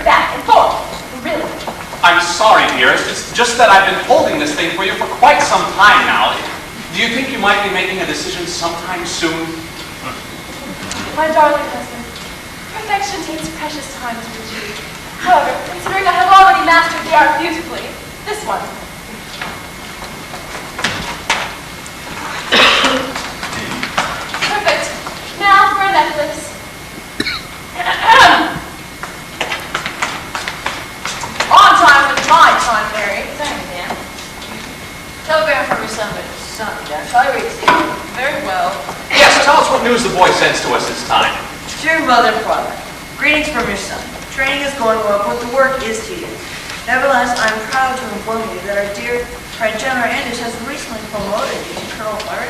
back and forth. Really. I'm sorry, dearest. It's just that I've been holding this thing for you for quite some time now. Do you think you might be making a decision sometime soon? My darling husband, perfection takes precious time to achieve. However, considering I have already mastered the art beautifully, this one. Perfect. Now for a necklace. On time with my time, Mary. Thank you, ma'am. Telegram from your son, shall I read it to you? Very well. Yes, tell us what news the boy sends to us this time. Dear mother and father, greetings from your son. Training is going well, but the work is tedious. Nevertheless, I am proud to inform you that our dear friend General Anders has recently promoted you to Colonel Larry.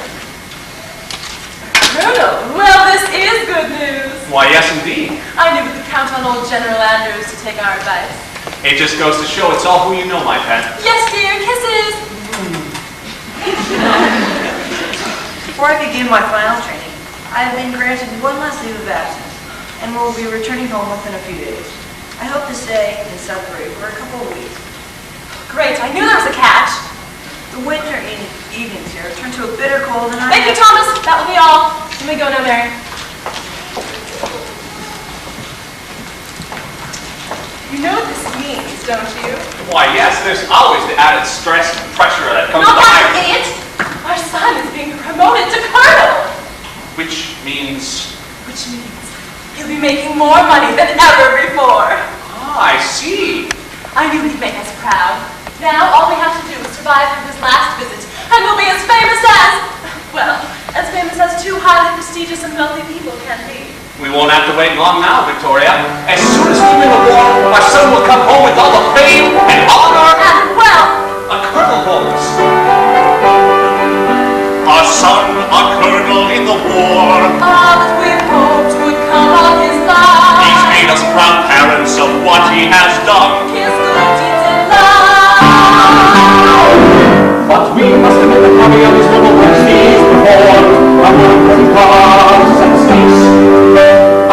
Colonel, well, this is good news. Why, yes, indeed. I knew we could count on old General Anders to take our advice. It just goes to show it's all who you know, my pet. Yes, dear, kisses. Before I begin my final training, I have been granted one last leave of absence and will be returning home within a few days. I hope to stay in Sudbury for a couple of weeks. Great, I knew there was a catch. The winter evenings here turn to a bitter cold and Thank you, Thomas. That will be all. You may go now, Mary. You know what this means, don't you? Why, yes, there's always the added stress and pressure that comes Not with the that, higher... idiot! Our son is being promoted to colonel! Which means... Which means he'll be making more money than ever before. Ah, I see. I knew he'd make us proud. Now all we have to do is survive through his last visit, and we'll be as famous as... Well, as famous as two highly prestigious and wealthy people can be. We won't have to wait long now, Victoria. As soon as we win the war, our son will come home with all the fame and honor And wealth! a colonel holds. Our son, a colonel in the war. All that we hoped would come on his life. He's made us proud parents of what he has done. His good deeds in life. But we must admit the coming of these little prestige before among present cars and states.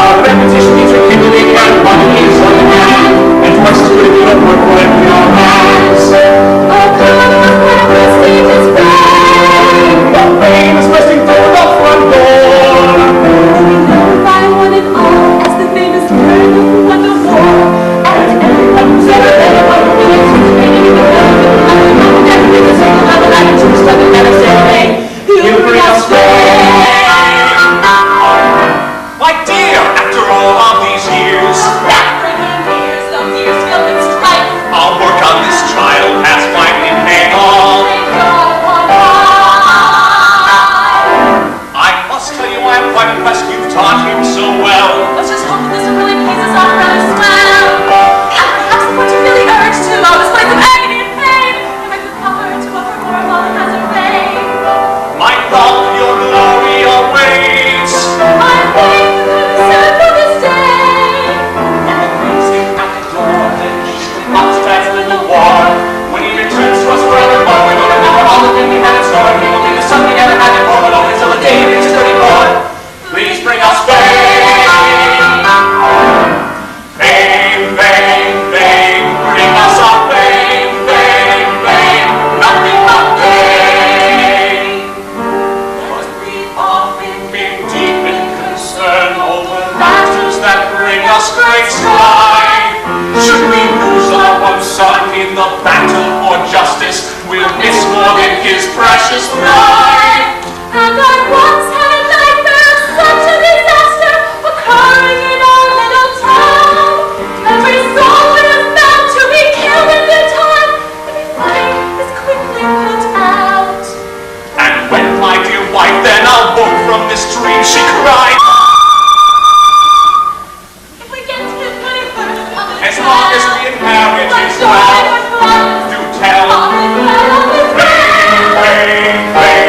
Our repetition needs rekindling and money is on the hand, and twice as good if you don't work for it in your hands. A colonel's prestige is fame. The fame is bursting through the front door. We glorify one and all as the famous colonel who won the war. And everyone who's ever been among the village who's painting in the building, and everything is single out of that and choose to never say, he'll bring us fame. My dear, after all of these years, Backbreaking years, those years filled with strife. our work on this child has finally paid off. Thank God on high. I must tell you, I am quite impressed you've taught him so well. Let's just hope that this will really please us off rather swell. And perhaps the point to really urge to all displays of agony and pain will make the proper to offer more while it has a vein. My love, your glory awaits. I thank you set for this day. And the crazy at the door, then she lost that little war. When he returns to us forevermore, we will remember all the things we had in store. He will be the son we never had before, but only till the day he reaches 34. Please bring us fame. Fame, fame, fame, bring us our fame, fame, fame, nothing but fame. But we've often Been deep in concern over matters that bring us great strife. Should we lose our one son in the battle for justice, we'll miss more than his precious life. and I once had a nightmare of such a disaster occurring in our little town. Every soul would have found to be killed in good time. Every flame is quickly put out. And when my dear wife then awoke from this dream, she cried, If we get to his good first, as long as we inherit his wealth, do tell. Fame, fame, fame.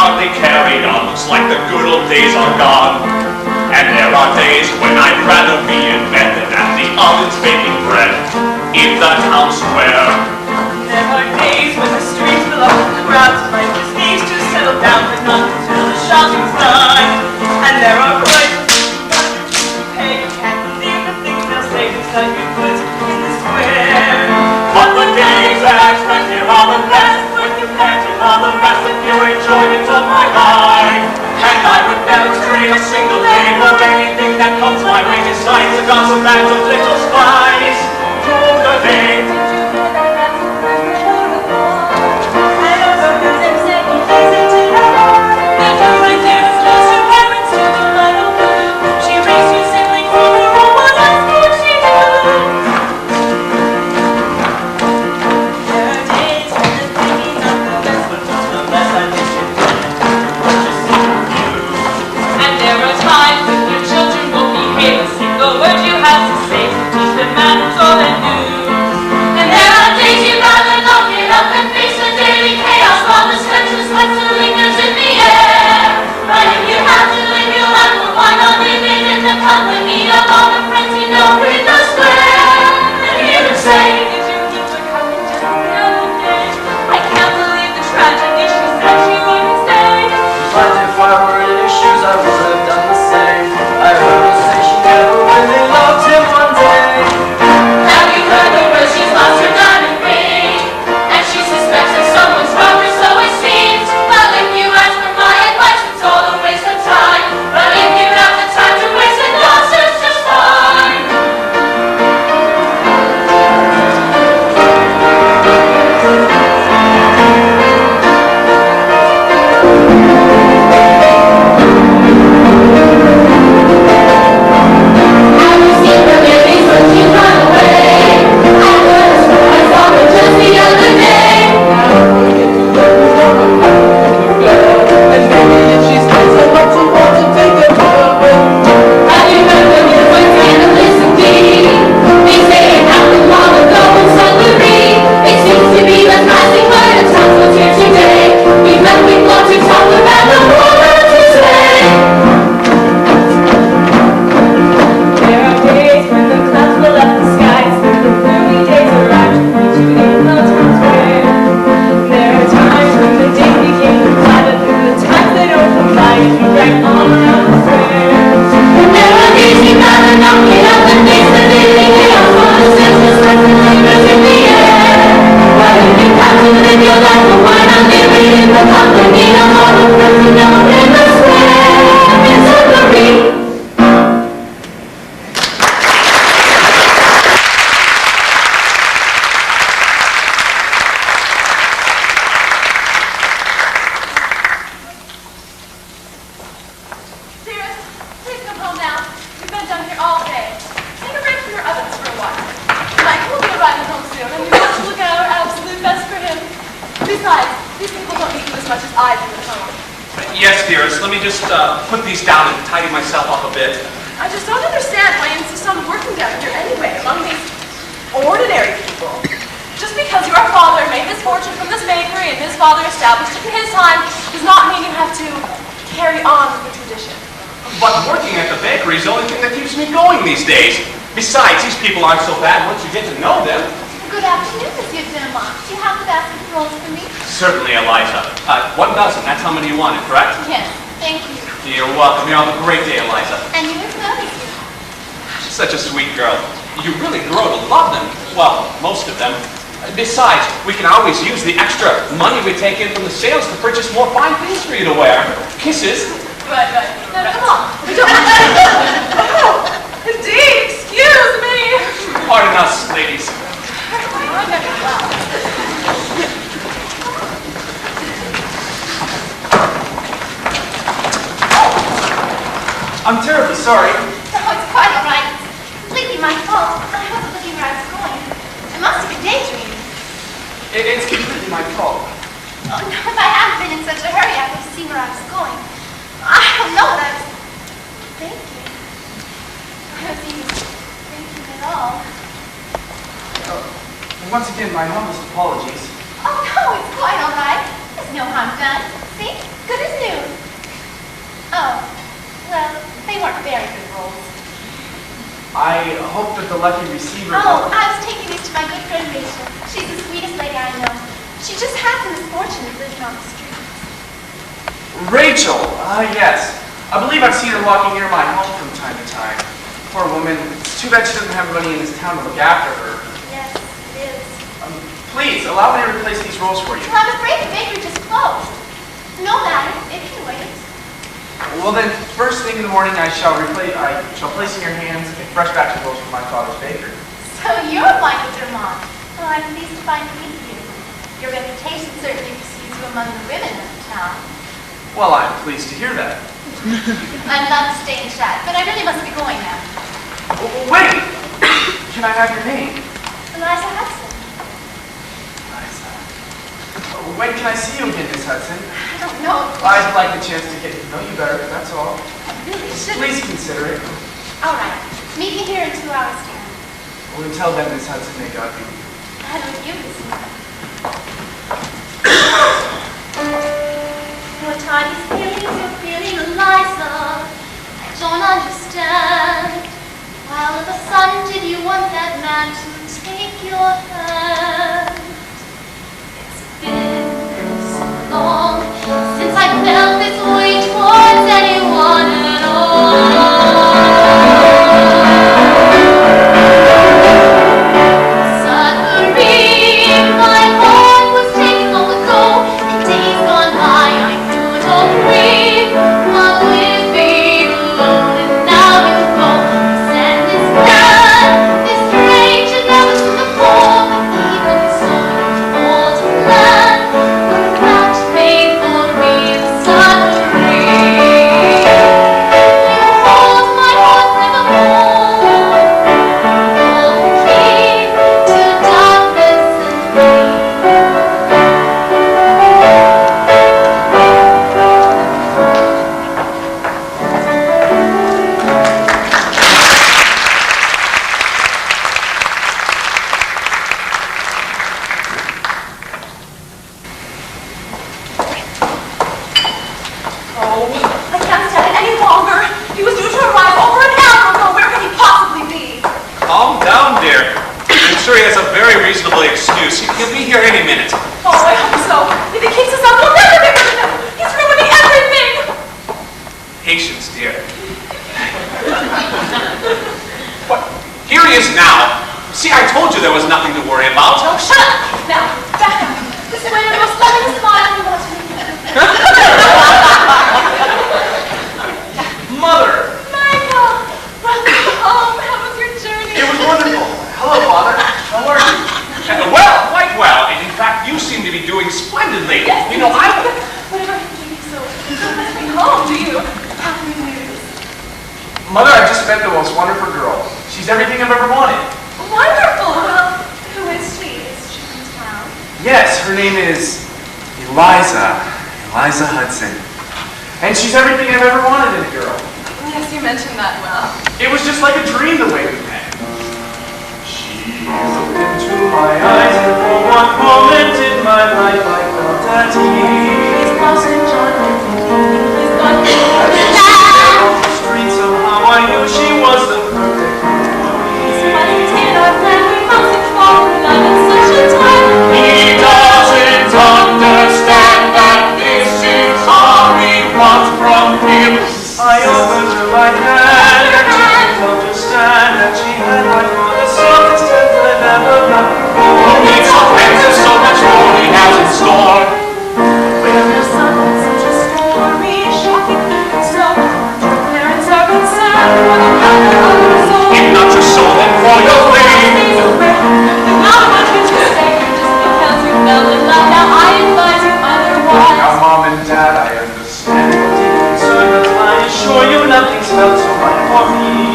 hardly carried on. Looks like the good old days are gone. And there are days when I'd rather be in bed than at the ovens baking bread in the town square. There are days when the streets belong to the crowds, like the stage to settle down, but not until the shopping's done. And there are prices you pay, you can't believe the things they'll say to sell your goods in the square. But the days that I spent here are the best when compared to all the rest of your enjoyment of my life. And I would never trade a single day for anything that comes my way besides the gossip and of little spies. Through the day. Yes, dearest. Let me just put these down and tidy myself up a bit. I just don't understand why you insist on working down here anyway, among these ordinary people. Just because your father made his fortune from this bakery and his father established it in his time does not mean you have to carry on with the tradition. But working at the bakery is the only thing that keeps me going these days. Besides, these people aren't so bad once you get to know them. Good afternoon, Monsieur Denmark. Do you have the basket of rolls for me? Certainly, Eliza. 1 dozen. That's how many you wanted, correct? Yes, thank you. You're welcome. You have a great day, Eliza. And you as well, Monsieur. She's such a sweet girl. You really grow to love them. Well, most of them. Besides, we can always use the extra money we take in from the sales to purchase more fine things for you to wear. Kisses. Good. Now, come on. We don't Oh, indeed. Excuse me. Pardon us, ladies. I'm terribly sorry. Oh, it's quite all right. It's completely my fault. I wasn't looking where I was going. I must have been daydreaming. It's completely my fault. Oh, no, if I hadn't been in such a hurry, I would have seen where I was going. I don't know what I was thinking. I was even thinking at all. Once again, my humblest apologies. Oh, no, it's quite all right. There's no harm done. See? Good as new. Oh, well, they weren't very good rolls. I hope that the lucky receiver... Oh, I was taking these to my good friend Rachel. She's the sweetest lady I know. She just has the misfortune of living on the streets. Rachel! Yes. I believe I've seen her walking near my home from time to time. Poor woman. It's too bad she doesn't have anybody in this town to look after her. Yes, it is. Please, allow me to replace these rolls for you. Well, I'm afraid the bakery just closed. No matter, it can wait. Well then, first thing in the morning I shall place in your hands a fresh batch of rolls from my father's bakery. So you're Michael Dermont. Well, I'm pleased to find to meet you. Your reputation certainly precedes you among the women of the town. Well, I'm pleased to hear that. I'd love to stay and chat, but I really must be going now. Wait! Can I have your name? Eliza Hudson. Eliza. When can I see you again, Miss Hudson? I don't know. I'd like the chance to get to know you better, that's all. I really should. Please consider it. All right. Meet me here in 2 hours' time. Well, until then, Miss Hudson, may God be with you. And with you, Miss Miller. What are these feelings you're feeling, Eliza? I don't understand. Why all of a sudden did you want that man to take your hand? It's been so long since I felt this way towards anyone at all. Suddenly, my heart was taken long ago. In days gone by, I could not breathe. While with me alone, and now you go. Send this man, this stranger never to the fore. Even so, all to plan. What that made for me suddenly. You hold my heart nevermore. All the key to darkness and me. Oh, I can't stand it any longer. He was due to arrive over an hour ago. Where could he possibly be? Calm down, dear. I'm sure he has a very reasonable excuse. He'll be here any minute. Oh, I hope so. If he keeps us up, we'll never get rid of him. He's ruining everything. Patience, dear. What? Here he is now. See, I told you there was nothing to worry about. Oh, shut up. Now, back up. This way, the most loving smile you want to meet. Mother! Michael, welcome home. How was your journey? It was wonderful. Hello, Father. How are you? Well, quite well. And in fact, you seem to be doing splendidly. Yes, You know, whatever can keep you so must be home, do you? Have news. Mother, I've just met the most wonderful girl. She's everything I've ever wanted. Wonderful. Well, who is she? Is she from town? Yes, her name is Eliza Hudson. And she's everything I've ever wanted in a girl. Yes, you mentioned that well. It was just like a dream the way we met. She looked into my eyes, and for one moment in my life I felt at ease. He's lost in John and he's gone As she stood on the street, somehow I knew she was the perfect one for me. in our plan. We must fall in love at such a time. he doesn't understand that this is all we want from him. I opened her right hand, and she didn't understand that she had my father's softest hands I've ever known. It's so handsome, so much more he has in store. When the sun is such a story, shocking and so your parents are concerned for the welfare of your soul. If not your soul, then for your faith. Things away, and not much you to say just because you fell in love. Now I advise you otherwise. Now, Mom and Dad, I understand your deep concern, but I assure you nothing's felt so right for me.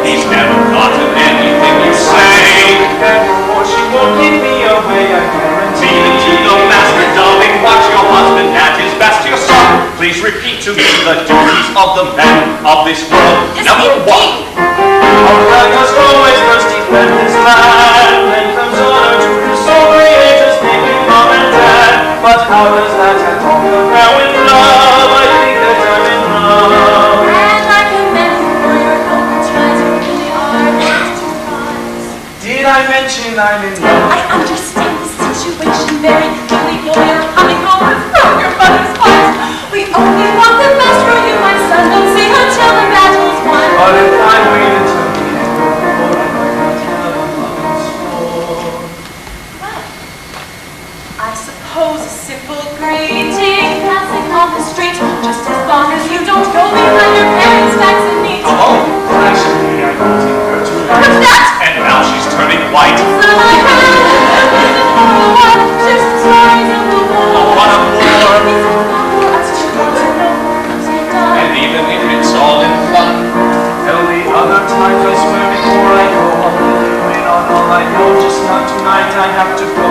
He's never gotten anything you say. And more, she won't keep me away, I guarantee. Leave it to the master, darling. Watch your husband at his best. Your son, please repeat to me the duties of the man of this world. Number one. Our flag must always first defend his land, then comes honor to his soul creators, namely Mom and Dad. But how does that at all compare imagine I'm in love. I understand the situation very clearly. You're coming home to throw your mother's heart. We only want the best for you, my son. Don't sing until the battle's won. But if I wait until the end of the war, I might not have a mother's war. Well, I suppose a simple greeting passing on the street, just as long as you don't go behind your parents' backs and knees. Oh, actually, I don't think her too late. What's that? And now she's turning white. So I have just the stories of the war. What a war! It's a war us children to know as we die. And even if it's all in fun, There'll be other times, I swear, before I go. I'll fill you in on all I know, just not tonight, I have to go.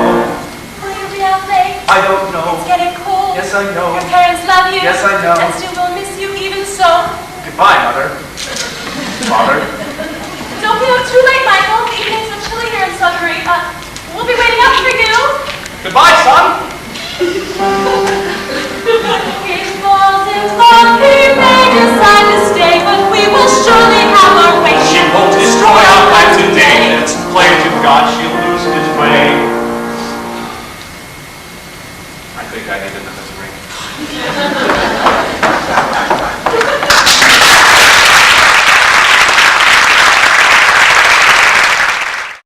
Will you be out late? I don't know. It's getting cold. Yes, I know. Your parents love you. Yes, I know. And still will miss you even so. Goodbye, Mother. Father. Don't be out too late, Michael. The evening's so chilly here in Sudbury. We'll be waiting up for you. goodbye, son. It wasn't long, he may decide to stay, but we will surely have our way. She won't destroy our life today. Let's play to God, she'll lose his way. I think I need another drink.